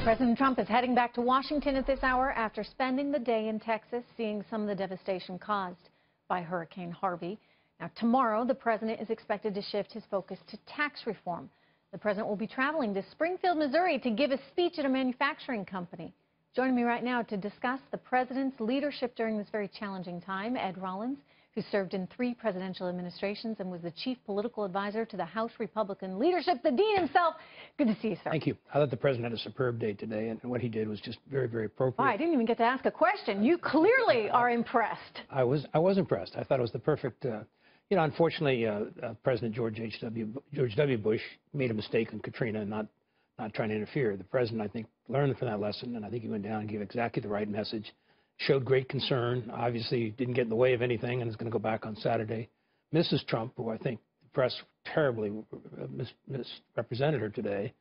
President Trump is heading back to Washington at this hour after spending the day in Texas, seeing some of the devastation caused by Hurricane Harvey. Now, tomorrow, the president is expected to shift his focus to tax reform. The president will be traveling to Springfield, Missouri to give a speech at a manufacturing company. Joining me right now to discuss the president's leadership during this very challenging time, Ed Rollins, who served in 3 presidential administrations and was the chief political advisor to the House Republican leadership, the dean himself. Good to see you, sir. Thank you. I thought the president had a superb day today, and what he did was just very, very appropriate. Oh, I didn't even get to ask a question. You clearly are impressed. I was impressed. I thought it was the perfect. Unfortunately, President George W. Bush made a mistake on Katrina and not trying to interfere. The president, I think, learned from that lesson, and I think he went down and gave exactly the right message. Showed great concern. Obviously, didn't get in the way of anything, and is going to go back on Saturday. Mrs. Trump, who I think the press terribly misrepresented her today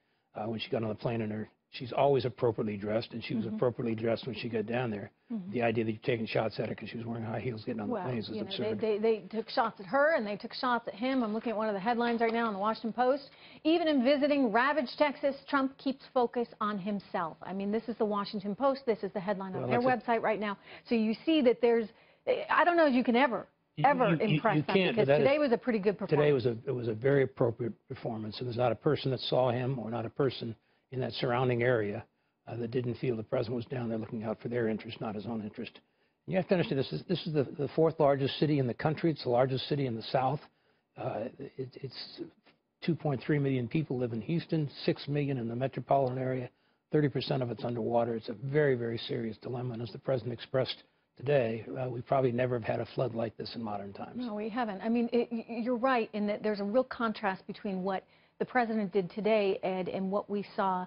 when she got on the plane, and she's always appropriately dressed, and she was appropriately dressed when she got down there. The idea that you're taking shots at her because she was wearing high heels getting on the planes is absurd. They took shots at her, and they took shots at him. I'm looking at one of the headlines right now in the Washington Post. Even in visiting ravaged Texas, Trump keeps focus on himself. I mean, this is the Washington Post. This is the headline on their website right now. So you see that there's, I don't know if you can ever impress them, because today was a pretty good performance. Today was a very appropriate performance, and there's not a person that saw him or not a person in that surrounding area that didn't feel the president was down there looking out for their interest, not his own interest. And you have to understand, this is the 4th largest city in the country. It's the largest city in the South. It's 2.3 million people live in Houston, 6 million in the metropolitan area. 30% of it's underwater. It's a very, very serious dilemma. And as the president expressed today, we probably never have had a flood like this in modern times. No, we haven't. I mean, you're right in that there's a real contrast between what the president did today, Ed, and what we saw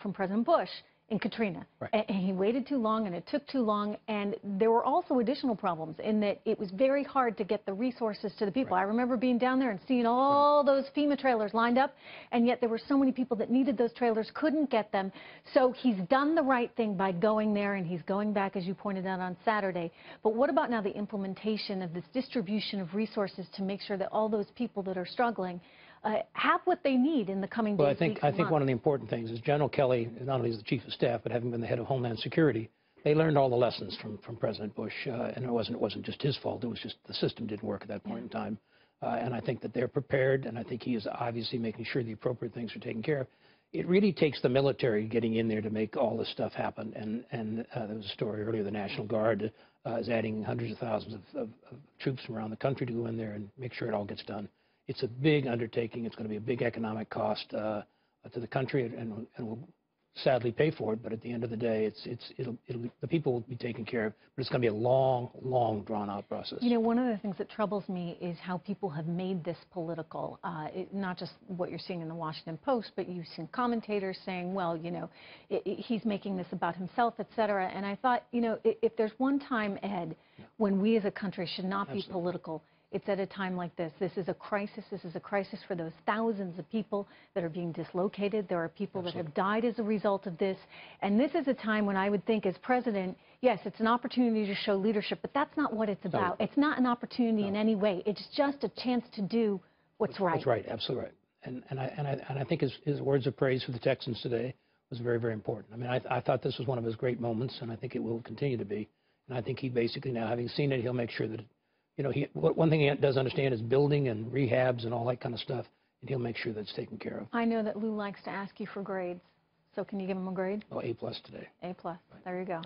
from President Bush in Katrina. Right. And he waited too long, and it took too long, and there were also additional problems in that it was very hard to get the resources to the people. Right. I remember being down there and seeing all those FEMA trailers lined up, and yet there were so many people that needed those trailers, couldn't get them. So he's done the right thing by going there, and he's going back, as you pointed out, on Saturday. But what about now the implementation of this distribution of resources to make sure that all those people that are struggling have what they need in the coming days? Well, I think one of the important things is General Kelly, not only is the chief of staff, but having been the head of Homeland Security, they learned all the lessons from President Bush, and it wasn't just his fault. It was just the system didn't work at that point in time. And I think that they're prepared, and I think he is obviously making sure the appropriate things are taken care of. It really takes the military getting in there to make all this stuff happen. And there was a story earlier, the National Guard is adding hundreds of thousands of troops from around the country to go in there and make sure it all gets done. It's a big undertaking. It's going to be a big economic cost to the country, and we'll sadly pay for it. But at the end of the day, the people will be taken care of. But it's going to be a long, long, drawn-out process. You know, one of the things that troubles me is how people have made this political. Not just what you're seeing in the Washington Post, but you've seen commentators saying, well, you know, he's making this about himself, et cetera. And I thought, you know, if there's one time, Ed, when we as a country should not be political, it's at a time like this. This is a crisis. This is a crisis for those thousands of people that are being dislocated. There are people that have died as a result of this. And this is a time when I would think, as president, yes, it's an opportunity to show leadership, but that's not what it's about. It's not an opportunity in any way. It's just a chance to do what's right. That's right. Absolutely right. And I think his words of praise for the Texans today was very, very important. I mean, I thought this was one of his great moments, and I think it will continue to be. And I think he basically now, having seen it, he'll make sure that you know, one thing he does understand is building and rehabs and all that kind of stuff, and he'll make sure that's taken care of. I know that Lou likes to ask you for grades, so can you give him a grade? Oh, A+ today. A+. There you go.